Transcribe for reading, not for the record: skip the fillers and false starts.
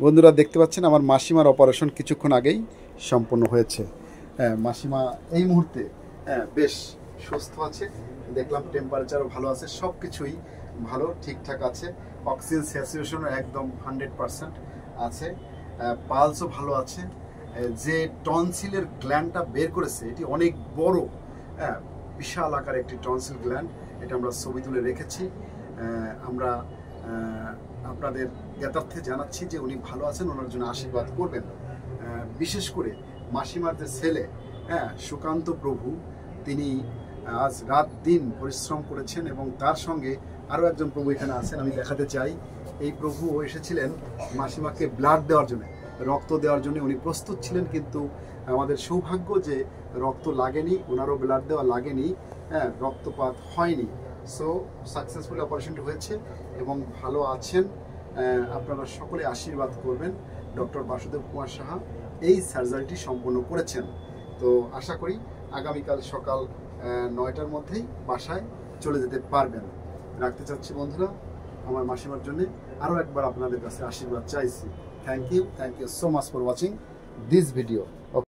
বন্ধুরা দেখতে পাচ্ছেন আমার মাসিমার অপারেশন কিছুক্ষণ আগেই সম্পন্ন হয়েছে। হ্যাঁ, মাসিমা এই মুহূর্তে বেশ সুস্থ আছে। দেখলাম টেম্পারেচারও ভালো আছে, সব কিছুই ভালো ঠিকঠাক আছে। অক্সিজেন স্যাচুরেশনও একদম 100% আছে। পালসও ভালো আছে। যে টনসিলের গ্ল্যান্ডটা বের করেছে এটি অনেক বড়, বিশাল আকার একটি টনসিল গ্ল্যান্ড। এটা আমরা ছবি তুলে রেখেছি। আমরা আপনাদের জ্ঞাতার্থে জানাচ্ছি যে উনি ভালো আছেন, ওনার জন্য আশীর্বাদ করবেন। বিশেষ করে মাসিমার যে ছেলে সুকান্ত প্রভু, তিনি আজ রাত দিন পরিশ্রম করেছেন এবং তার সঙ্গে আরও একজন প্রভু এখানে আছেন, আমি দেখাতে চাই। এই প্রভু এসেছিলেন মাসিমাকে ব্লাড দেওয়ার জন্য, রক্ত দেওয়ার জন্য উনি প্রস্তুত ছিলেন, কিন্তু আমাদের সৌভাগ্য যে রক্ত লাগেনি, ওনারও ব্লাড দেওয়া লাগেনি, রক্তপাত হয়নি। সো সাকসেসফুল অপারেশনটি হয়েছে এবং ভালো আছেন। আপনারা সকলে আশীর্বাদ করবেন। ডক্টর বাসুদেব কুমার সাহা এই সার্জারিটি সম্পন্ন করেছেন। তো আশা করি আগামীকাল সকাল 9টার মধ্যেই বাসায় চলে যেতে পারবেন। রাখতে চাচ্ছি বন্ধুরা, আমার মাসিমার জন্য আরও একবার আপনাদের কাছে আশীর্বাদ চাইছি। Thank you so much for watching this video.